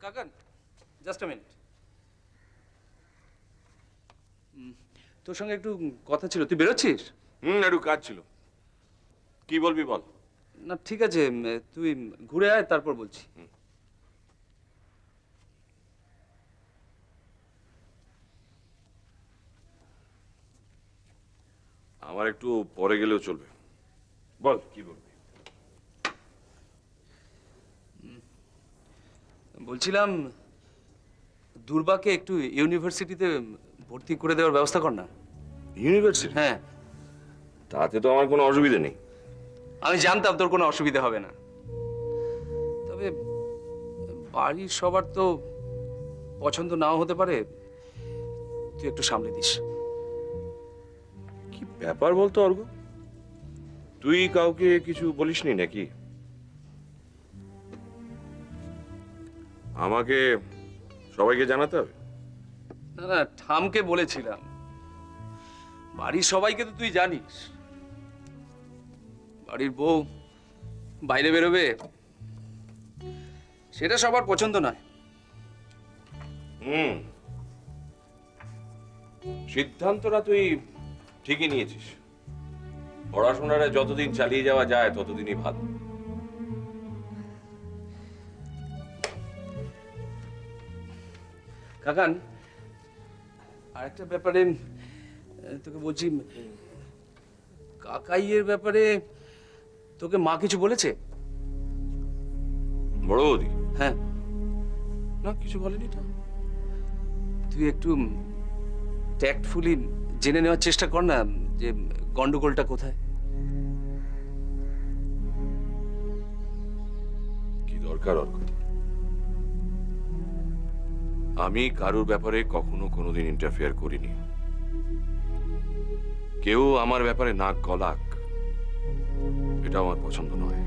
কাকান, just a minute. তোর সঙ্গে একটু কথা ছিল, তুই বেরোচ্ছিস? একটু কাজ ছিল। কি বলবি বল। না ঠিক আছে, তুই ঘুরে আয়, তারপর বলছি। আমার একটু পরে গেলেও চলবে, বল কি বলবি। বলছিলাম দুর্বাকে একটু ইউনিভার্সিটিতে ভর্তি করে দেওয়ার ব্যবস্থা কর না। ইউনিভার্সিটি? হ্যাঁ, তাতে তো আমার কোনো অসুবিধা নেই। আমি জানতাম তোর কোনো অসুবিধা হবে না, তবে বাড়ির সবার তো পছন্দ নাও হতে পারে, তুই একটু সামলে দিস। কি ব্যাপার বলতো অর্ঘ, তুই কাউকে কিছু বলিসনি নাকি? আমাকে সবাইকে জানাতে হবে? না না, ঠামকে বলেছিলাম, বাড়ির সবাইকে তো তুই জানিস। বাড়ির বউ বাইরে বেরোবে, সেটা সবার পছন্দ নয়। সিদ্ধান্তটা তুই ঠিকই নিয়েছিস। পড়াশোনাটা যতদিন চালিয়ে যাওয়া যায় ততদিনই ভালো। কাকান, আরেকটা ব্যাপারে তোকে বলছি, কাকাইয়ের ব্যাপারে তোকে মা কিছু বলেছে? বড় বৌদি? হ্যাঁ। না, কিছু বলেনি তো। তুই একটু ট্যাক্টফুলি জেনে নেওয়ার চেষ্টা কর না যে গন্ডগোলটা কোথায়। কি দরকার অর্ঘ? আমি কারোর ব্যাপারে কখনো কোনোদিন ইন্টারফেয়ার করিনি। কেউ আমার ব্যাপারে নাক গলাক, এটা আমার পছন্দ নয়।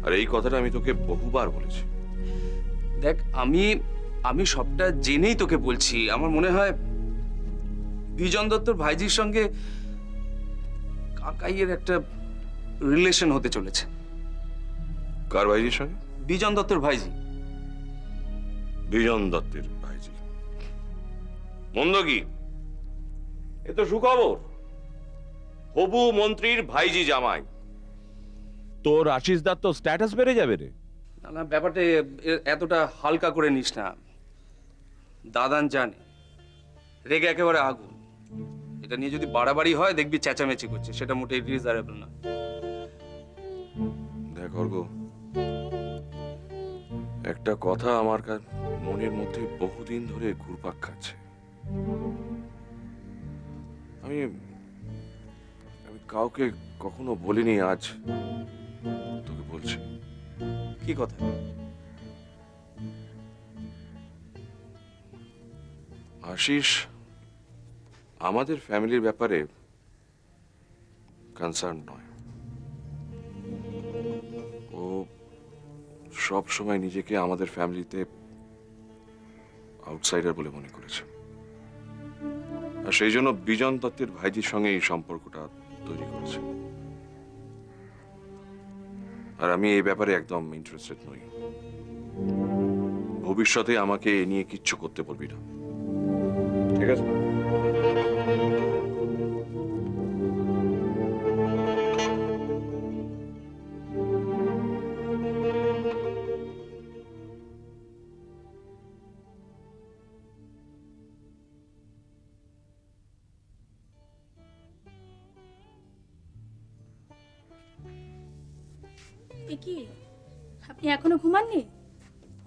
আর এই কথাটা আমি তোকে বহুবার বলেছি। দেখ, আমি আমি সবটা জেনেই তোকে বলছি। আমার মনে হয় বিজন দত্তর ভাইজির সঙ্গে কাকাইয়ের একটা রিলেশন হতে চলেছে। কার ভাইজির সঙ্গে? বিজন দত্তর ভাইজি। বিজন দত্তের ভাইজি? মন্দ কি? এ তো সুখবর। হবু মন্ত্রীর ভাইজি জামাই। তোর আশিস দার তো স্ট্যাটাস বেড়ে যাবে রে। না না, ব্যাপারটা এতটা হালকা করে নিস না। দাদান জানে, রেগে একেবারে আগুন। এটা নিয়ে যদি বাড়াবাড়ি হয় দেখবি চেঁচামেচি করছে, সেটা মোটেই ডিজারেবল না। দেখ অর্ঘ, একটা কথা আমার মনের মধ্যে বহুদিন ধরে ঘুরপাক খাচ্ছে। আমি আমি কাউকে কখনো বলিনি, আজ তোকে বলছি। কি কথা? আশিস আমাদের ফ্যামিলির ব্যাপারে কনসার্ন নয়। ও সব সময় নিজেকে আমাদের ফ্যামিলিতে আউটসাইডার বলে মনে করেছে, আর সেই জন্য বিজন দত্তের ভাইজির সঙ্গে এই সম্পর্কটা তৈরি করেছে। আর আমি এই ব্যাপারে একদম ইন্টারেস্টেড নই। ভবিষ্যতে আমাকে এ নিয়ে কিচ্ছু করতে বলবি না, ঠিক আছে? এ কি, আপনি এখনো ঘুমাননি?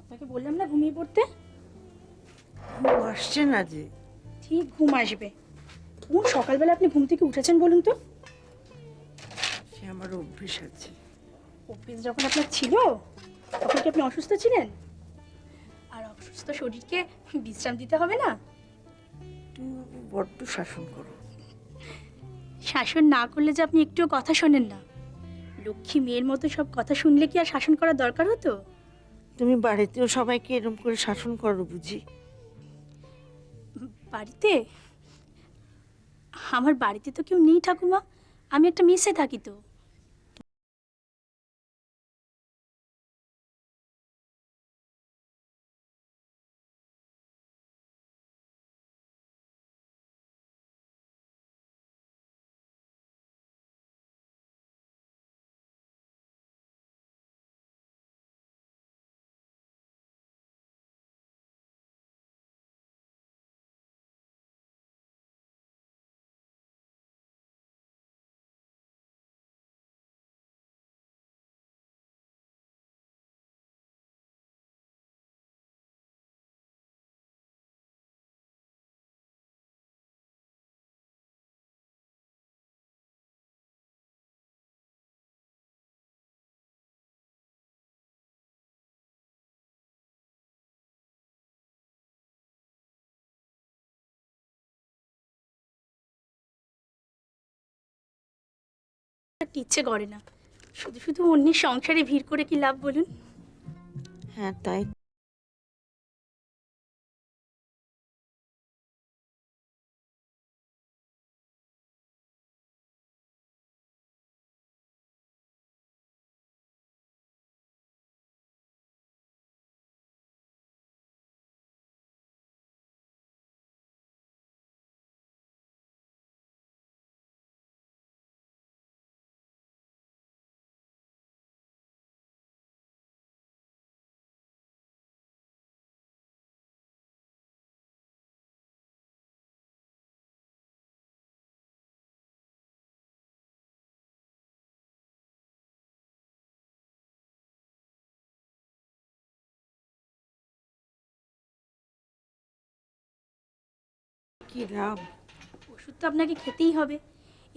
আপনাকে বললাম না ঘুমিয়ে পড়তে। ঘুম আসছে না যে। ঠিক ঘুম আসবে। কোন সকালবেলা আপনি ঘুম থেকে উঠেছেন বলুন তো? সে আমার অভ্যেস আছে। অফিস যখন আপনার ছিল তখন কি আপনি অসুস্থ ছিলেন? আর অসুস্থ শরীরকে বিশ্রাম দিতে হবে না? তুমি বড্ড শাসন করো। শাসন না করলে যে আপনি একটুও কথা শোনেন না। লক্ষ্মী মেয়ের মতো সব কথা শুনলে কি আর শাসন করার দরকার হতো? তুমি বাড়িতেও সবাইকে এরকম করে শাসন করো বুঝি? বাড়িতে? আমার বাড়িতে তো কেউ নেই ঠাকুমা, আমি একটা মেসে থাকি তো। করতে ইচ্ছে করে না। শুধু শুধু অন্যের সংসারে ভিড় করে কি লাভ বলুন? হ্যাঁ তাই। কি লাভ? ওষুধ তো আপনাকে খেতেই হবে।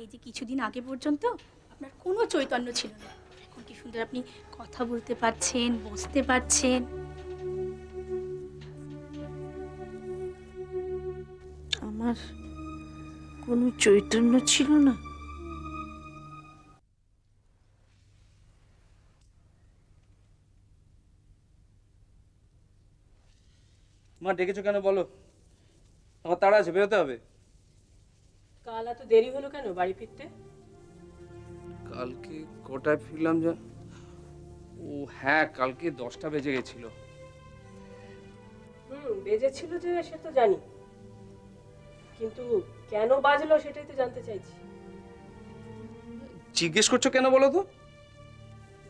এই যে কিছুদিন আগে পর্যন্ত আপনার কোনো চৈতন্য ছিল না, এখন কি সুন্দর আপনি কথা বলতে পারছেন, বসতে পারছেন। আমার কোনো চৈতন্য ছিল না। মা ডেকেছো কেন বলো? আমার তাড়া আছে, বেরোতে হবে। কাল এত দেরি হলো কেন বাড়ি ফিরতে? কালকে কটায় ফিরলাম যা? ও হ্যাঁ, কালকে 10টা বেজে গেছিল। বেজেছিল যে সে তো জানি, কিন্তু কেন বাজলো সেটাই তো জানতে চাইছি। জিজ্ঞেস করছো কেন বলো তো?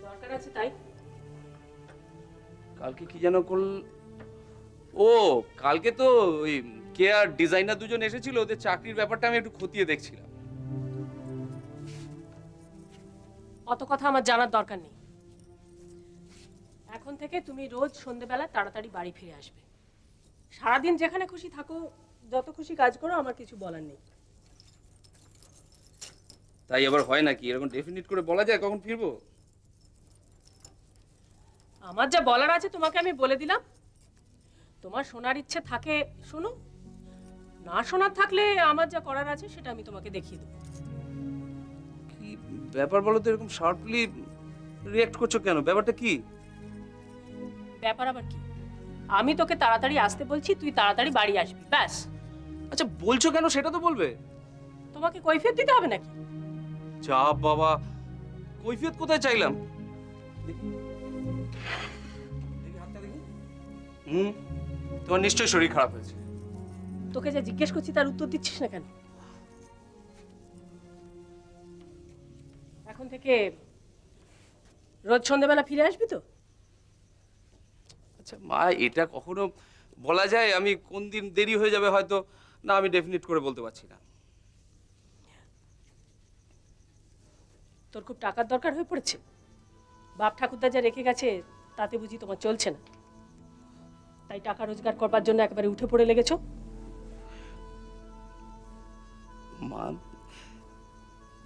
দরকার আছে তাই। কালকে কি যেন ও কালকে তো ওই কে আর ডিজাইনার দুজন এসেছিল, ওদের চাকরির ব্যাপারটা আমি একটু খতিয়ে দেখছিলাম। অত কথা আমার জানার দরকার নেই। এখন থেকে তুমি রোজ সন্ধ্যেবেলা তাড়াতাড়ি বাড়ি ফিরে আসবে। সারাদিন যেখানে খুশি থাকো, যত খুশি কাজ করো, আমার কিছু বলার নেই। তাই আবার হয় নাকি? এরকম ডেফিনিট করে বলা যায় কখন ফিরবো? আমার যা বলার আছে তোমাকে আমি বলে দিলাম। তোমার শোনার ইচ্ছে থাকে শোনো, না শোনার থাকলে আমার যা করার আছে সেটা আমি তোমাকে দেখিয়ে দেবো। কি ব্যাপার বলো তো? এরকম শার্পলি রিঅ্যাক্ট করছো কেন? ব্যাপারটা কি? ব্যাপার আবার কি? আমি তোকে তাড়াতাড়ি আসতে বলছি, তুই তাড়াতাড়ি বাড়ি আসবি, ব্যাস। আচ্ছা বলছো কেন সেটা তো বলবে। তোমাকে কৈফিয়ত দিতে হবে নাকি? যা বাবা, কৈফিয়ত কোথায় চাইলাম? দেখি হাতটা দেখি। তোমার নিশ্চয়ই শরীর খারাপ হয়েছে। তোকে যা জিজ্ঞেস করছি তার উত্তর দিচ্ছিস না কেন? এখন থেকে রোজ সন্ধ্যেবেলা ফিরে আসবি তো? আচ্ছা মা, এটা কখনো বলা যায়? আমি কোন দিন দেরি হয়ে যাবে হয়তো না, আমি ডেফিনিট করে বলতে পারছি না। তোর খুব টাকার দরকার হয়ে পড়েছে? বাপ ঠাকুরদা যা রেখে গেছে তাতে বুঝি তোমার চলছে না, তাই টাকা রোজগার করবার জন্য একেবারে উঠে পড়ে লেগেছো? মা,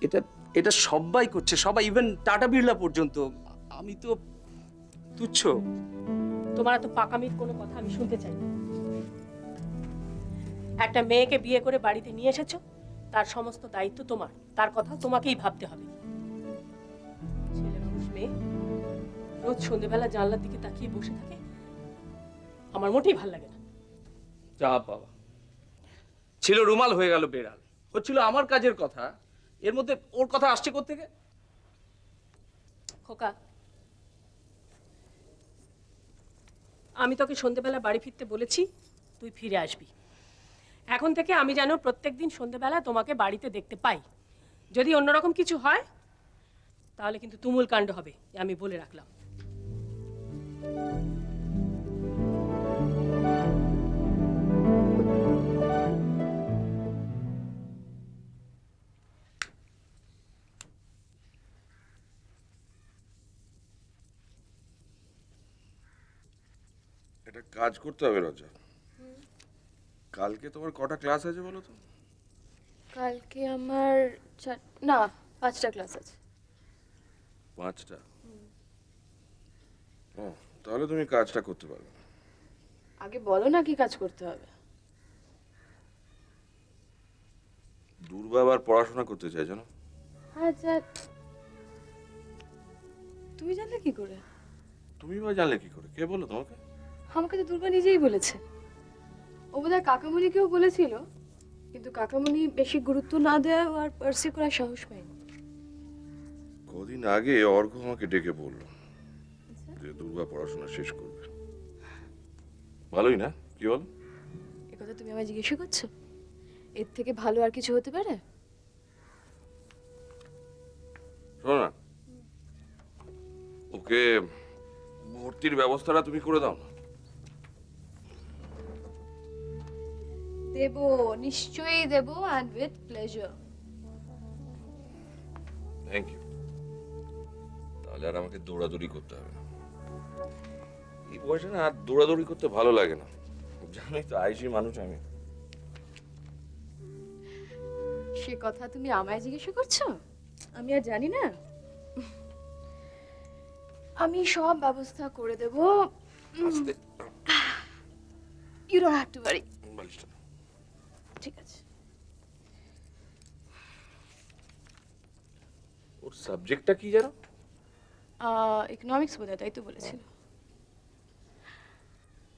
এটা এটা সবাই করছে, সবাই, ইভেন টাটা বিড়লা পর্যন্ত। আমি তো তুচ্ছ। তোমার এত পাকামির কোনো কথা আমি শুনতে চাই না। একটা মেয়েকে বিয়ে করে বাড়িতে নিয়ে এসেছো, তার সমস্ত দায়িত্ব তোমার, তার কথা তোমাকেই ভাবতে হবে। ছেলে মানুষ মেয়ে রোজ সন্ধ্যেবেলা জানলার দিকে তাকিয়ে বসে থাকে, আমার মোটেই ভাল লাগে না। যা বাবা, ছিল রুমাল হয়ে গেল বেড়াল। হচ্ছিল আমার কাজের কথা, এর মধ্যে ওর কথা আসছে কোত্থেকে? খোকা, আমি তোকে সন্ধ্যেবেলা বাড়ি ফিরতে বলেছি, তুই ফিরে আসবি। এখন থেকে আমি যেন প্রত্যেকদিন সন্ধ্যেবেলা তোমাকে বাড়িতে দেখতে পাই। যদি অন্যরকম কিছু হয় তাহলে কিন্তু তুমুল কাণ্ড হবে, আমি বলে রাখলাম। এটা কাজ করতে হবে রজা। কালকে তোমার কটা ক্লাস আছে বলো তো? কালকে আমার না 5টা ক্লাস আছে। 5টা? ও, তাহলে তুমি কাজটা করতে পারবে। আগে বলো না কি কাজ করতে হবে। দুর্গা আবার পড়াশোনা করতে চাই জানো? আচ্ছা তুমি জানলে কি করে? তুমি বা জানলে কি করে? কে বললো তোমাকে? আমাকে তো দুর্গা নিজেই বলেছে। ও বোধহয় কাকামণিকেও বলেছিল, কিন্তু কাকামণি বেশি গুরুত্ব না দেওয়া আর পার্সিউ করার সাহস পায়নি। কদিন আগে অর্ঘ আমাকে ডেকে বললো যে দুর্গা পড়াশোনা শেষ করবে। ভালোই না, কি বল? এ কথা তুমি আমায় জিজ্ঞেস করছো? এর থেকে ভালো আর কিছু হতে পারে? শোনো না, ওকে ভর্তির ব্যবস্থাটা তুমি করে দাও না। দেবো, নিশ্চয়ই দেবো, and with pleasure. Thank you. তাহলে আর আমাকে দৌড়াদৌড়ি করতে হবে না। এই বয়সে না আর দৌড়াদৌড়ি করতে ভালো লাগে না, জানোই তো আইসি মানুষ আমি। সে কথা তুমি আমায় জিজ্ঞেস করছো? আমি আর জানি না। আমি সব ব্যবস্থা করে দেব। আস্তে you don't have to worry. বালিশটা নাও। ঠিক আছে। ওর সাবজেক্টটা কি জানো? ইকোনমিক্স বোধহয়, তাই তো বলেছিল।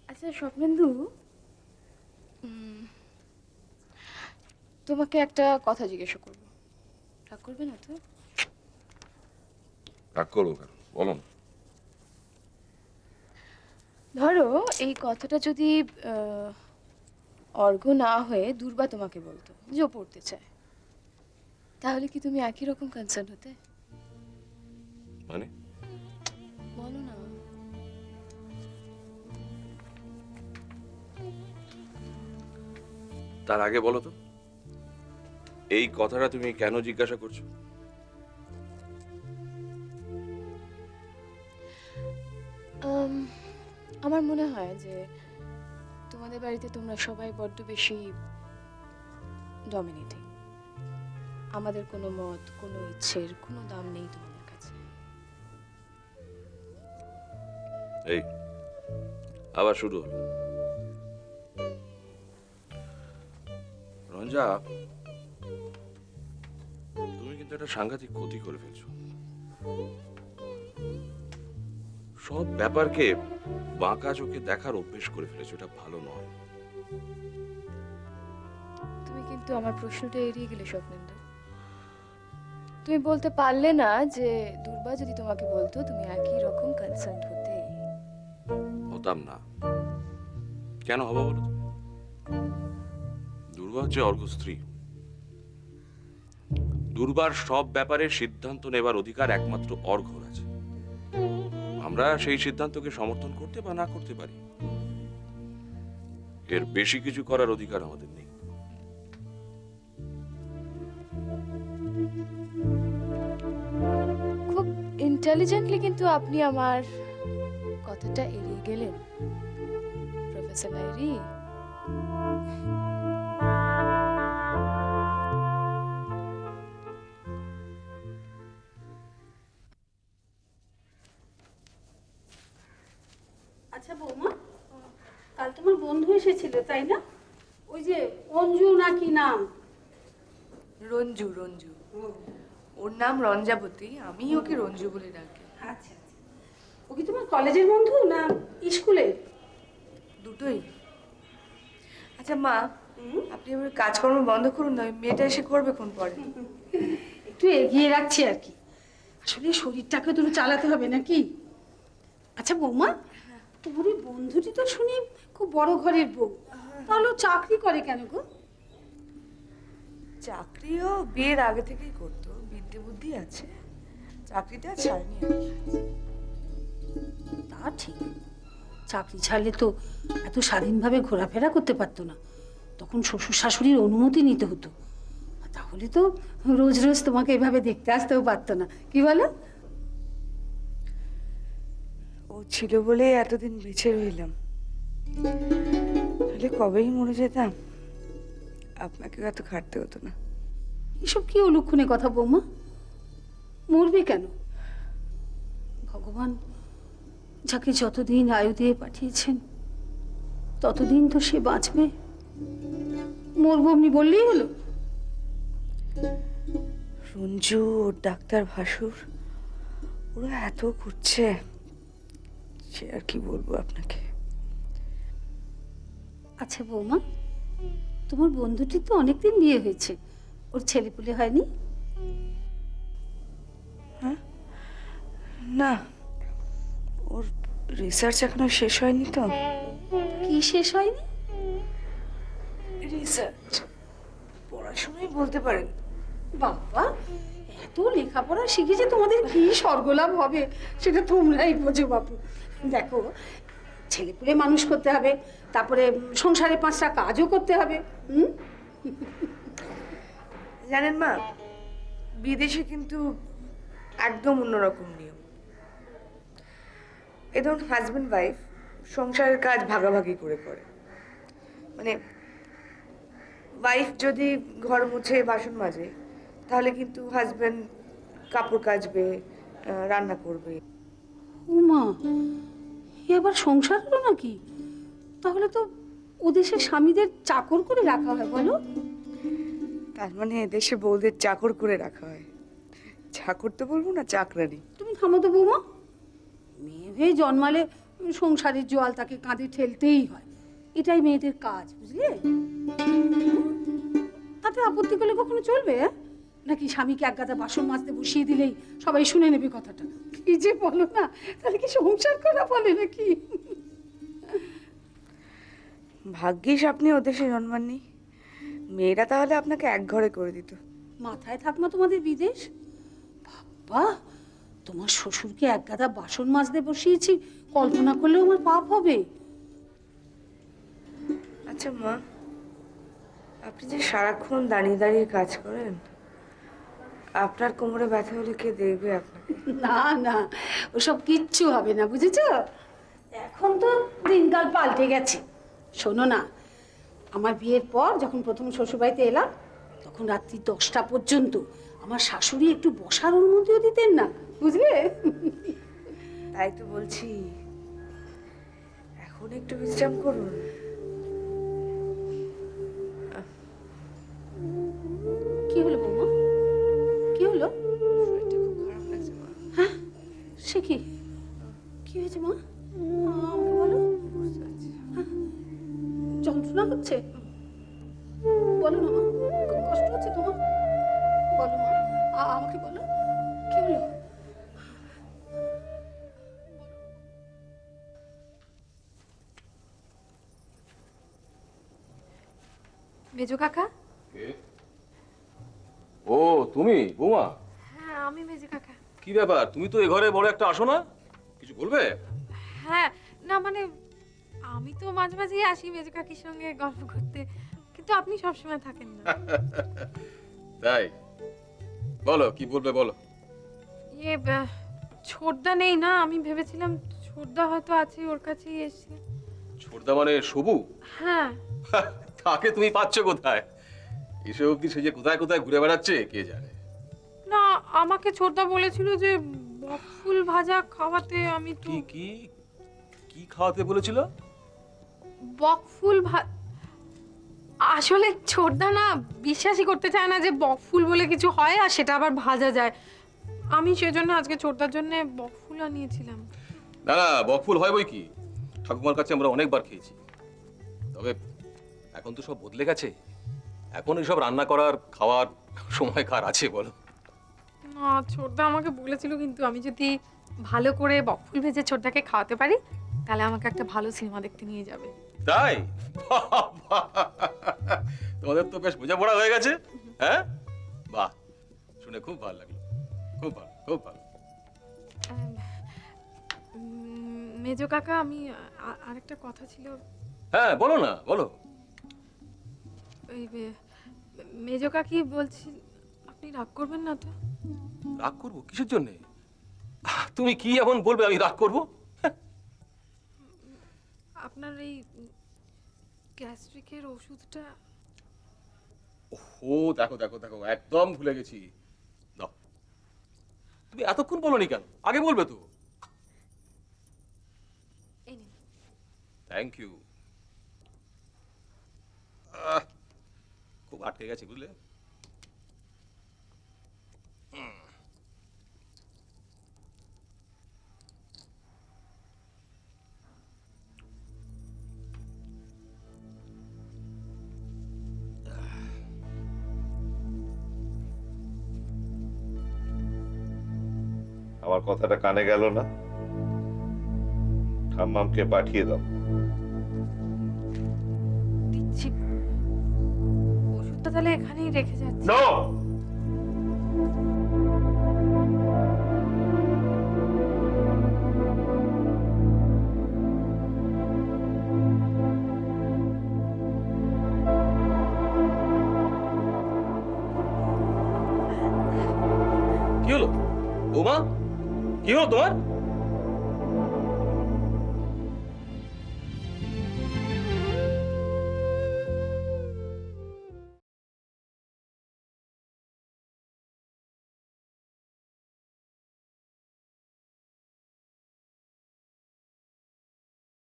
আচ্ছা স্বপ্নেন্দু, তোমাকে একটা কথা জিজ্ঞাসা করবো, রাগ করবে না তো? রাগ করবো কেন, বলো না। ধরো এই কথাটা যদি অর্ঘ্য না হয়ে দুর্বা তোমাকে বলতো যে ও পড়তে চায়, তাহলে কি তুমি একই রকম কনসার্ন হতে? মানে বলো না। তার আগে বলো তো, এই কথাটা তুমি কেন জিজ্ঞাসা করছো? আমার মনে হয় যে তোমাদের বাড়িতে তোমরা সবাই বড্ড বেশি ডমিনেটিং। আমাদের কোনো মত, কোনো ইচ্ছের কোনো দাম নেই তোমাদের কাছে। এই আবার শুরু হলো। রঞ্জা, তুমি কিন্তু একটা সাংঘাতিক ক্ষতি করে ফেলছো। সব ব্যাপারকে বাঁকা চোখে দেখার অভ্যেস করে ফেলেছো, এটা ভালো নয়। তুমি কিন্তু আমার প্রশ্নটা এড়িয়ে গেলে স্বপ্নেন্দু। তুমি বলতে পারলে না যে দুর্বা যদি তোমাকে বলতো তুমি একই রকম কনসার্ন হতে। হতাম না। কেন হবো বলো তো? দুর্গা হচ্ছে অর্ঘ্য স্ত্রী। দুর্বার সব ব্যাপারে সিদ্ধান্ত নেবার অধিকার একমাত্র অর্ঘ্যর আছে। আমরা সেই সিদ্ধান্তকে সমর্থন করতে বা না করতে পারি, এর বেশি কিছু করার অধিকার আমাদের নেই। খুব ইন্টেলিজেন্টলি কিন্তু আপনি আমার কথাটা এড়িয়ে গেলেন প্রফেসর নাইরি। আচ্ছা বৌমা, কাল তোমার বন্ধু এসেছিল তাই না? ওই যে অঞ্জু নাকি নাম? রঞ্জু, রঞ্জু। ওর নাম রঞ্জাবতী, আমি ওকে রঞ্জু বলে ডাকি। আচ্ছা আচ্ছা, ও কি তোমার কলেজের বন্ধু না স্কুলের? দুটোই। আচ্ছা মা, আপনি এবার কাজকর্ম বন্ধ করুন না, ওই মেয়েটা এসে করবে কোন পরে। একটু এগিয়ে রাখছি আর কি, আসলে শরীরটাকে তো চালাতে হবে নাকি। আচ্ছা বৌমা, তোমার ওই বন্ধুটি তো শুনি খুব বড় ঘরের বউ, তাহলে ও চাকরি করে কেন গো? চাকরিও বিয়ের আগে থেকেই করতো, বিদ্যে বুদ্ধি আছে, চাকরিটা ছাড়েনি আর কি। তা ঠিক, চাকরি ছাড়লে তো এত স্বাধীনভাবে ঘোরাফেরা করতে পারতো না, তখন শ্বশুর শাশুড়ির অনুমতি নিতে হতো, আর তাহলে তো রোজ রোজ তোমাকে এভাবে দেখতে আসতেও পারতো না, কি বলো? ও ছিল বলে এতদিন বেঁচে রইলাম, তাহলে কবেই মরে যেতাম, আপনাকেও এত খাটতে হতো না। এসব কি অলক্ষণে কথা বৌমা, মরবে কেন? ভগবান যাকে যতদিন আয়ু দিয়ে পাঠিয়েছেন ততদিন তো সে বাঁচবে, মরবো এমনি বললেই হলো। রঞ্জু, ওর ডাক্তার ভাসুর, ওরা এত করছে, সে আর কি বলবো আপনাকে। আচ্ছা বৌমা, তোমার বন্ধুটির তো অনেকদিন বিয়ে হয়েছে, ওর ছেলেপুলে হয়নি? না, ওর রিসার্চ এখনো শেষ হয়নি তো। কি শেষ হয়নি? রিসার্চ পড়াশোনাই বলতে পারেন। বাবা, এত লেখাপড়া শিখেছে, তোমাদের কি স্বর্গলাভ হবে সেটা তোমরাই বোঝো বাপু। দেখো, ছেলেপুলে মানুষ করতে হবে, তারপরে সংসারে 5টা কাজও করতে হবে। জানেন মা, বিদেশে কিন্তু একদম অন্যরকম নিয়ম। এ ধরুন হাজব্যান্ড ওয়াইফ সংসারের কাজ ভাগাভাগি করে করে। মানে ওয়াইফ যদি ঘর মুছে বাসন মাজে, তাহলে কিন্তু হাজব্যান্ড কাপড় কাচবে, রান্না করবে। উমা, এ আবার সংসার হলো নাকি? তাহলে তো ওদেশে স্বামীদের চাকর করে রাখা হয়, বলো? তার মানে এদেশে বউদের চাকর করে রাখা হয়। চাকর তো বলবো না, চাকরানি। তুমি থামো তো বৌমা, মেয়ে হয়ে জন্মালে সংসারের জোয়াল তাকে কাঁধে ঠেলতেই হয়, এটাই মেয়েদের কাজ, বুঝলে? তাতে আপত্তি করলে কখনো চলবে? নাকি স্বামীকে এক গাদা বাসন মাজতে বসিয়ে দিলেই সবাই শুনে নেবে কথাটা? কি যে বলো না, তাহলে কি সংসার করা বলে নাকি? ভাগ্যিস আপনি ওদেশে জন্মাননি, মেয়েরা তাহলে আপনাকে এক ঘরে করে দিত। মাথায় থাক মা তোমাদের বিদেশ। বাবা, তোমার শ্বশুরকে এক গাদা বাসন মাজতে বসিয়েছি, কল্পনা করলেও আমার পাপ হবে। আচ্ছা মা, আপনি যে সারাক্ষণ দাঁড়িয়ে দাঁড়িয়ে কাজ করেন, আপনার কোমরে ব্যথা হলে কে দেখবে আপনাকে? না না, ওসব কিচ্ছু হবে না, বুঝেছো? এখন তো দিনকাল পাল্টে গেছে। শোনো না, আমার বিয়ের পর যখন প্রথম শ্বশুরবাড়িতে এলাম, তখন রাত্রি 10টা পর্যন্ত আমার শাশুড়ি একটু বসার অনুমতিও দিতেন না, বুঝলে? তাই তো বলছি, এখন একটু বিশ্রাম করুন। কি হলো বৌমা, কি হলো? শরীরটা খুব খারাপ লাগছে মা। হ্যাঁ, সে কি? কি হয়েছে মা? আমাকে বলো। হ্যাঁ, যন্ত্রণা হচ্ছে? বলো না মা, খুব কষ্ট হচ্ছে তোমার? বলো মা, আমাকে বলো, কি হলো? মেজো কাকা? ও তুমি বৌমা? হ্যাঁ, আমি মেজো কাকা। কি ব্যাপার, তুমি তো এ ঘরে বড় একটা আসো না, কিছু বলবে? হ্যাঁ, না মানে আমি তো মাঝে মাঝেই আসি মেজো কাকির সঙ্গে গল্প করতে, কিন্তু আপনি সবসময় থাকেন না। তাই? বলো, কি বলবে বলো। ইয়ে, ছোটদা নেই না, আমি ভেবেছিলাম ছোটদা হয়তো আছে, ওর কাছেই এসে। ছোটদা মানে সবু? হ্যাঁ। তাকে তুমি পাচ্ছ কোথায়? এসে অব্দি সে যে কোথায় কোথায় ঘুরে বেড়াচ্ছে কে জানে। না, আমাকে ছোটদা বলেছিল যে বকফুল ভাজা খাওয়াতে, আমি তো কি কি কি খাওয়াতে বলেছিল? বকফুল আসলে ছোটদা না বিশ্বাসই করতে চায় না যে বকফুল বলে কিছু হয় আর সেটা আবার ভাজা যায়। আমি সেজন্য আজকে ছোটদার জন্য বকফুল আনিয়েছিলাম। না না, বকফুল হয় বই কি, ঠাকুমার কাছে আমরা অনেকবার খেয়েছি। তবে এখন তো সব বদলে গেছে, এখন এইসব রান্না করার খাওয়ার সময় কার আছে বলো? না, ছোটদা আমাকে বলেছিল, কিন্তু আমি যদি ভালো করে বকফুল ভেজে ছোটদাকে খাওয়াতে পারি তাহলে আমাকে একটা ভালো সিনেমা দেখতে নিয়ে যাবে। তাই? তোমাদের তো বেশ বোঝাপড়া হয়ে গেছে। হ্যাঁ, বাহ, শুনে খুব ভালো লাগলো, খুব ভালো, খুব ভালো। মেজো কাকা, আমি আরেকটা কথা ছিল। হ্যাঁ বলো না, বলো। ওই মেজো কাকি বলছি, আপনি রাগ করবেন না তো? রাগ করবো কিসের জন্য? তুমি কি এমন বলবে আমি রাগ করবো? আপনার এই গ্যাস্ট্রিকের ওষুধটা। ও দেখো দেখো দেখো, একদম ভুলে গেছি। দাও। তুমি এতক্ষণ বলনি কেন? আগে বলবে তো। এই নিন। Thank you. খুব আটকে গেছে বুঝলে। আমার কথাটা কানে গেল না? ঠাম্মামকে পাঠিয়ে দাও। দিচ্ছি, ওষুধটা তাহলে এখানেই রেখে যাচ্ছি। নো, কি হলো বৌমা? কি হলো তোমার?